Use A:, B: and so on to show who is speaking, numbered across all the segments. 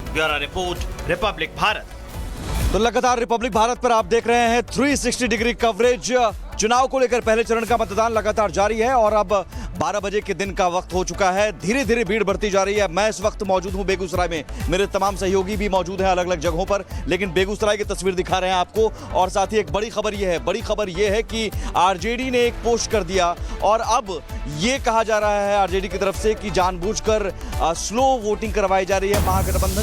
A: Bureau report, Republic Bharat.
B: तो लगातार Republic Bharat पर आप देख रहे हैं 360 डिग्री कवरेज। चुनाव को लेकर पहले चरण का मतदान लगातार जारी है और अब 12 बजे के दिन का वक्त हो चुका है। धीरे धीरे भीड़ बढ़ती जा रही है। मैं इस वक्त मौजूद हूं बेगूसराय में, मेरे तमाम सहयोगी भी मौजूद हैं अलग अलग जगहों पर, लेकिन बेगूसराय की तस्वीर दिखा रहे हैं आपको। और साथ ही एक बड़ी खबर यह है कि आरजेडी ने एक पोस्ट कर दिया और अब ये कहा जा रहा है आरजेडी की तरफ से कि जानबूझकर स्लो वोटिंग करवाई जा रही है महागठबंधन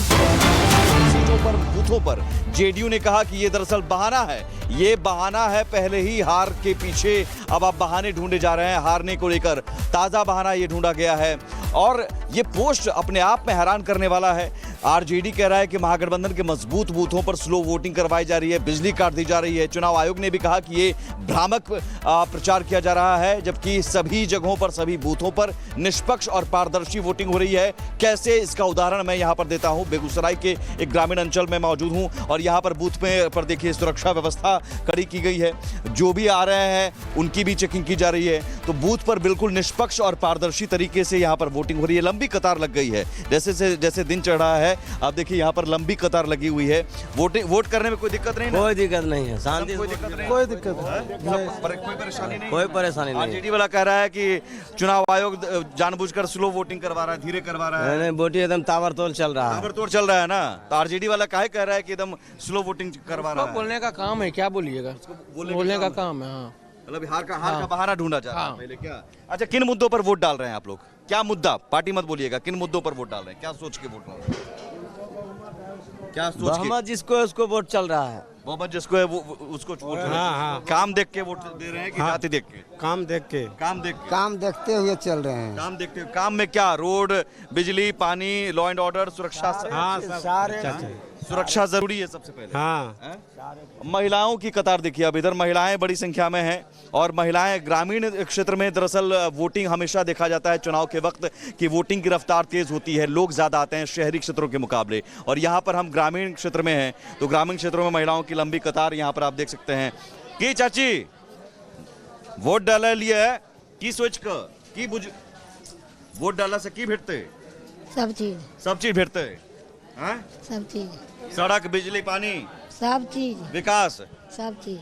B: सीटों पर, बूथों पर। जेडीयू ने कहा कि ये दरअसल बहाना है, ये बहाना है पहले ही हार के पीछे। अब आप बहाने ढूंढे जा रहे हैं हारने को लेकर, ताजा बहाना ये ढूंढा गया है और ये पोस्ट अपने आप में हैरान करने वाला है। आरजेडी कह रहा है कि महागठबंधन के मजबूत बूथों पर स्लो वोटिंग करवाई जा रही है, बिजली काट दी जा रही है। चुनाव आयोग ने भी कहा कि ये भ्रामक प्रचार किया जा रहा है, जबकि सभी जगहों पर, सभी बूथों पर निष्पक्ष और पारदर्शी वोटिंग हो रही है। कैसे, इसका उदाहरण मैं यहाँ पर देता हूँ। बेगूसराय के एक ग्रामीण अंचल में मौजूद हूँ और यहाँ पर बूथ पर देखिए सुरक्षा व्यवस्था कड़ी की गई है। जो भी आ रहे हैं उनकी भी चेकिंग की जा रही है। तो बूथ पर बिल्कुल निष्पक्ष और पारदर्शी तरीके से यहाँ पर वोटिंग हो रही है। लंबी कतार लग गई है, जैसे दिन चढ़ रहा है। आप देखिए यहाँ पर लंबी कतार लगी हुई है। वोट करने में कोई दिक्कत नहीं?
C: कोई दिक्कत नहीं है, शांति,
B: कोई दिक्कत नहीं,
C: कोई दिक्कत
B: कोई परेशानी नहीं,
C: कोई परेशानी नहीं।
B: आरजेडी वाला कह रहा है कि चुनाव आयोग जानबूझकर स्लो वोटिंग करवा रहा है, धीरे करवा रहा है।
C: नहीं, वोटिंग एकदम ताबड़तोड़ चल रहा है।
B: ताबड़तोड़ चल रहा है ना, तो आरजेडी वाला काहे कह रहा है कि एकदम स्लो वोटिंग करवा रहा है?
D: बोलने का काम है, क्या बोलिएगा, बोलने का काम है। हाँ,
B: मतलब हार का बहाना ढूंढा जा रहा है पहले क्या? अच्छा, किन मुद्दों पर वोट डाल रहे हैं आप लोग? क्या मुद्दा, पार्टी मत बोलिएगा, किन मुद्दों पर वोट डाल रहे हैं? क्या सोच के वोट डाल रहे हैं? क्या सोच के?
C: बहुमत जिसको है उसको वोट चल रहा है।
B: बहुमत जिसको है वो उसको वोट। हाँ। काम देख के वोट दे रहे हैं कि जाति देख के?
E: काम देख के।
B: काम देख के,
E: काम देखते हुए चल रहे हैं।
B: काम देखते हुए। काम में क्या? रोड, बिजली, पानी, लॉ एंड ऑर्डर, सुरक्षा।
E: हाँ, सारे
B: सुरक्षा जरूरी है सबसे पहले।
E: हाँ।
B: महिलाओं की कतार देखिए, अब इधर महिलाएं बड़ी संख्या में हैं और महिलाएं ग्रामीण क्षेत्र में दरअसल वोटिंग हमेशा देखा जाता है चुनाव के वक्त कि वोटिंग की रफ्तार तेज होती है, लोग ज्यादा आते हैं शहरी क्षेत्रों के मुकाबले। और यहाँ पर हम ग्रामीण क्षेत्र में हैं तो ग्रामीण क्षेत्रों में महिलाओं की लंबी कतार यहाँ पर आप देख सकते हैं। की चाची वोट डाला लिए की सोच कर की बुझ वोट डाला से की भेटते?
F: सब चीज
B: भेटते हैं,
F: सब चीज,
B: सड़क, बिजली, पानी,
F: सब चीज,
B: विकास,
F: सब चीज।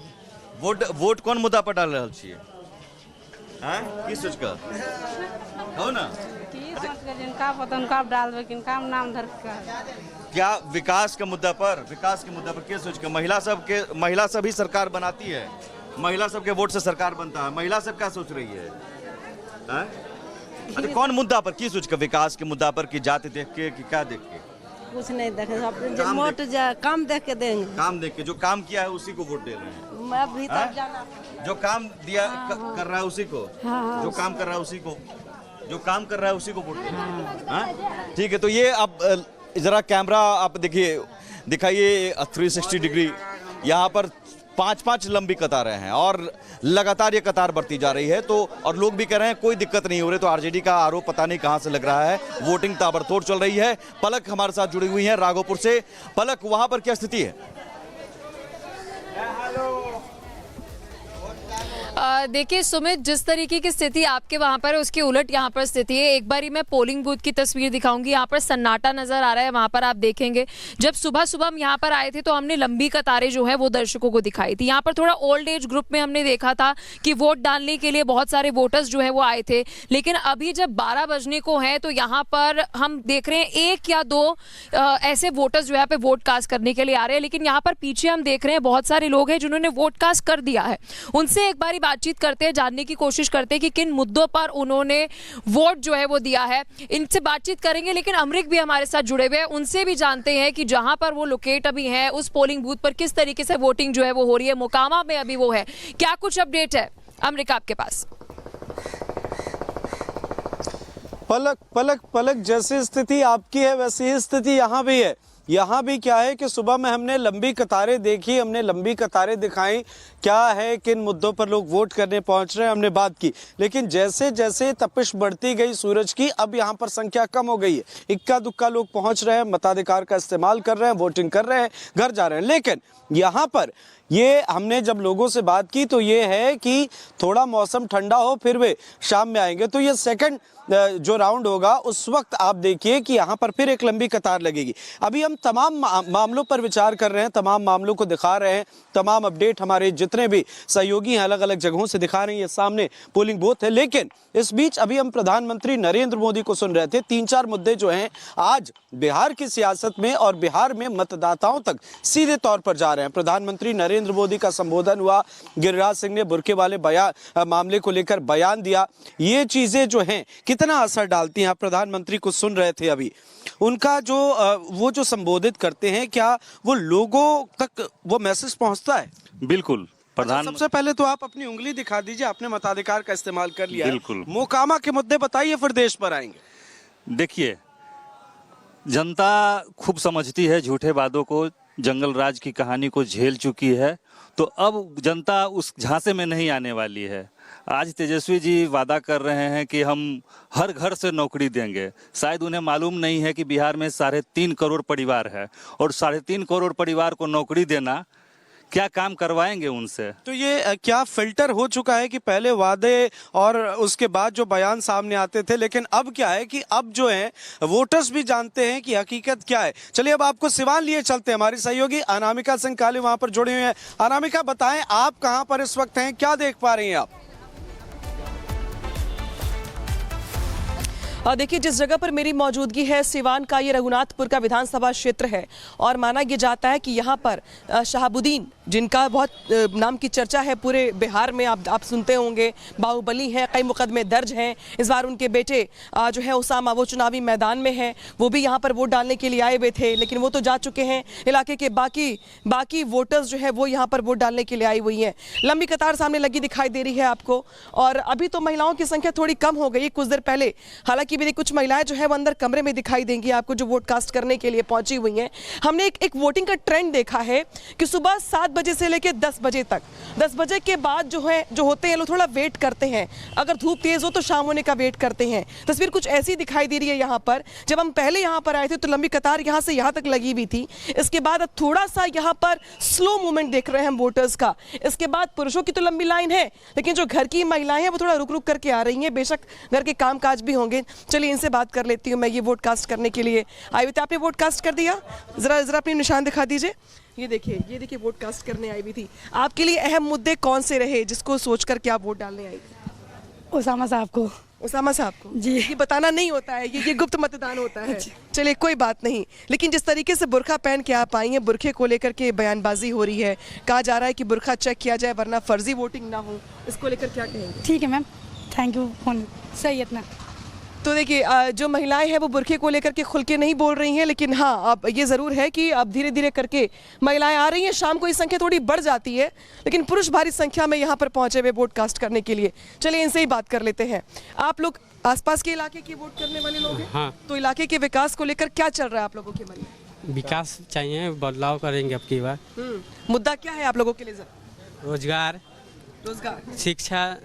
B: वोट कौन मुद्दा पर डाल रहा छिए? की सोच कर हो ना,
G: जिनका पता उनका डाल दो, किनका नाम धर कर।
B: क्या विकास के मुद्दा पर, विकास के मुद्दा पर क्या सोच कर? महिला सब ही सरकार बनाती है, महिला सब के वोट से सरकार बनता है। महिला सब क्या सोच रही है? अच्छा, कौन मुद्दा पर की सोच कर? विकास के मुद्दा पर कि जाति देख के कि क्या देख के?
G: कुछ नहीं देखे, वोट काम देख के देंगे।
B: काम देख के, जो काम किया है उसी को वोट दे रहे हैं।
G: मैं भीतर जाना,
B: जो काम दिया कर रहा है उसी को, जो काम कर रहा है उसी को, जो काम कर रहा है उसी को वोट दे रहे हैं। ठीक है, तो ये अब जरा कैमरा आप देखिए, दिखाइए 360 डिग्री। यहाँ पर 5-5 लंबी कतारें हैं और लगातार ये कतार बढ़ती जा रही है। तो और लोग भी कह रहे हैं कोई दिक्कत नहीं हो रही। तो आरजेडी का आरोप पता नहीं कहां से लग रहा है, वोटिंग ताबड़तोड़ चल रही है। पलक हमारे साथ जुड़ी हुई है राघोपुर से। पलक, वहां पर क्या स्थिति है?
H: देखिए सुमित, जिस तरीके की स्थिति आपके वहां पर है उसके उलट यहाँ पर स्थिति है। एक बारी मैं पोलिंग बूथ की तस्वीर दिखाऊंगी। यहाँ पर सन्नाटा नजर आ रहा है। वहां पर आप देखेंगे जब सुबह सुबह हम यहाँ पर आए थे तो हमने लंबी कतारें जो है वो दर्शकों को दिखाई थी। यहाँ पर थोड़ा ओल्ड एज ग्रुप में हमने देखा था कि वोट डालने के लिए बहुत सारे वोटर्स जो है वो आए थे। लेकिन अभी जब 12 बजने को है तो यहाँ पर हम देख रहे हैं 1 या 2 ऐसे वोटर्स जो है पे वोट कास्ट करने के लिए आ रहे हैं। लेकिन यहाँ पर पीछे हम देख रहे हैं बहुत सारे लोग हैं जिन्होंने वोट कास्ट कर दिया है। उनसे एक बारी बातचीत करते हैं, जानने की कोशिश करते हैं कि किन मुद्दों पर उन्होंने वोट जो है वो दिया है। इनसे बातचीत करेंगे। लेकिन अमरिक भी हमारे साथ जुड़े हुए हैं, उनसे भी जानते हैं कि जहां पर वो लोकेट अभी हैं उस पोलिंग बूथ पर किस तरीके से वोटिंग जो है वो हो रही है। मोकामा में अभी वो है, क्या कुछ अपडेट है अमरिक आपके पास?
I: पलक जैसी स्थिति आपकी है वैसी ही स्थिति यहाँ भी है। यहाँ भी क्या है कि सुबह में हमने लंबी कतारें देखी, हमने लंबी कतारें दिखाई, क्या है किन मुद्दों पर लोग वोट करने पहुंच रहे हैं हमने बात की। लेकिन जैसे जैसे तपिश बढ़ती गई सूरज की, अब यहाँ पर संख्या कम हो गई है। इक्का दुक्का लोग पहुंच रहे हैं, मताधिकार का इस्तेमाल कर रहे हैं, वोटिंग कर रहे हैं, घर जा रहे हैं। लेकिन यहाँ पर ये हमने जब लोगों से बात की तो ये है कि थोड़ा मौसम ठंडा हो फिर वे शाम में आएंगे। तो ये सेकंड जो राउंड होगा उस वक्त आप देखिए कि यहाँ पर फिर एक लंबी कतार लगेगी। अभी हम हम तमाम मामलों पर विचार कर रहे हैं, तमाम मामलों को दिखा रहे हैं, तमाम अपडेट हमारे जितने भी सहयोगी हैं अलग अलग जगहों से दिखा रहे हैं। ये सामने पोलिंग बूथ है, लेकिन इस बीच अभी हम प्रधानमंत्री नरेंद्र मोदी को सुन रहे थे। 3-4 मुद्दे जो हैं आज बिहार की सियासत में और बिहार में मतदाताओं तक सीधे तौर पर जा रहे हैं। प्रधानमंत्री नरेंद्र मोदी का संबोधन हुआ, गिरिराज सिंह ने बुर्के वाले मामले को लेकर बयान दिया। ये चीजें जो हैं कितना असर डालती हैं? आप प्रधानमंत्री को सुन रहे थे अभी, उनका जो वो जो संबोधित करते हैं, क्या वो लोगों तक वो मैसेज पहुंचता है?
J: बिल्कुल।
I: सबसे पहले तो आप अपनी उंगली दिखा दीजिए, आपने मताधिकार का इस्तेमाल कर लिया।
J: बिल्कुल।
I: मोकामा के मुद्दे बताइए, फिर देश पर आएंगे।
J: देखिए, जनता खूब समझती है झूठे वादों को, जंगल राज की कहानी को झेल चुकी है, तो अब जनता उस झांसे में नहीं आने वाली है। आज तेजस्वी जी वादा कर रहे हैं कि हम हर घर से नौकरी देंगे। शायद उन्हें मालूम नहीं है कि बिहार में 3.5 करोड़ परिवार है, और 3.5 करोड़ परिवार को नौकरी देना, क्या काम करवाएंगे उनसे? तो ये क्या फिल्टर हो चुका है कि पहले वादे और उसके बाद जो बयान सामने आते थे, लेकिन अब क्या है कि अब जो है वोटर्स भी जानते हैं कि हकीकत क्या है। चलिए अब आपको सिवान लिए चलते हैं, हमारी सहयोगी अनामिका सिंह काली वहां पर जुड़े हुए हैं। अनामिका, बताएं आप कहां पर इस वक्त हैं, क्या देख पा रही हैं आप?
K: देखिए, जिस जगह पर मेरी मौजूदगी है, सिवान का ये रघुनाथपुर का विधानसभा क्षेत्र है, और माना यह जाता है कि यहाँ पर शहाबुद्दीन, जिनका बहुत नाम की चर्चा है पूरे बिहार में, आप सुनते होंगे, बाहुबली हैं, कई मुकदमे दर्ज हैं। इस बार उनके बेटे जो है उसामा, वो चुनावी मैदान में हैं, वो भी यहाँ पर वोट डालने के लिए आए हुए थे, लेकिन वो तो जा चुके हैं। इलाके के बाकी वोटर्स जो है वो यहाँ पर वोट डालने के लिए आई हुई हैं। लंबी कतार सामने लगी दिखाई दे रही है आपको, और अभी तो महिलाओं की संख्या थोड़ी कम हो गई कुछ देर पहले। हालांकि भी कुछ महिलाएं जो है वो अंदर कमरे में दिखाई देंगी आपको, जो वोट कास्ट करने के लिए पहुंची हुई हैं। हमने एक वोटिंग का ट्रेंड देखा है कि सुबह 7 बजे से लेकर 10 बजे तक, 10 बजे के बाद जो होते हैं लोग थोड़ा वेट करते हैं, अगर धूप तेज हो तो शाम होने का वेट करते हैं। तस्वीर कुछ ऐसी दिखाई दे रही है यहाँ पर। जब हम पहले यहाँ पर आए थे तो लंबी कतार यहाँ से यहाँ तक लगी हुई थी। इसके बाद अब थोड़ा सा यहाँ पर स्लो मूवमेंट देख रहे हैं हम वोटर्स का। इसके बाद पुरुषों की तो लंबी लाइन है, लेकिन जो घर की महिलाएं हैं वो थोड़ा रुक रुक करके आ रही हैं। बेशक घर के काम काज भी होंगे। चलिए इनसे बात कर लेती हूँ। मैं ये वोट कास्ट करने के लिए आई हुई थी, आपने वोट कास्ट कर दिया? जरा अपनी निशान दिखा दीजिए। ये देखिए वोट कास्ट करने आई हुई थी। आपके लिए अहम मुद्दे कौन से रहे जिसको सोच करके आप वोट डालने आई थी?
F: उसामा साहब को।
K: उसामा साहब को जी। ये बताना नहीं होता है, ये गुप्त मतदान होता है। चलिए कोई बात नहीं, लेकिन जिस तरीके से बुर्का पहन के आप आई हैं, बुर्खे को लेकर के बयानबाजी हो रही है, कहा जा रहा है कि बुर्का चेक किया जाए वरना फर्जी वोटिंग ना हो, इसको लेकर क्या कहेंगे?
F: ठीक है मैम, थैंक यू। सही इतना।
K: तो देखिए, जो महिलाएं हैं वो बुर्के को लेकर के खुल के नहीं बोल रही हैं, लेकिन हाँ अब ये ज़रूर है कि अब धीरे धीरे करके महिलाएं आ रही हैं। शाम को ये संख्या थोड़ी बढ़ जाती है, लेकिन पुरुष भारी संख्या में यहाँ पर पहुंचे हुए वोट कास्ट करने के लिए। चलिए इनसे ही बात कर लेते हैं। आप लोग आसपास के इलाके के वोट करने वाले लोग हैं?
D: हाँ।
K: तो इलाके के विकास को लेकर क्या चल रहा है आप लोगों के मन में?
D: विकास चाहिए, बदलाव करेंगे अब की बार।
K: मुद्दा क्या है आप लोगों के लिए?
D: रोजगार,
K: रोजगार,
D: शिक्षा,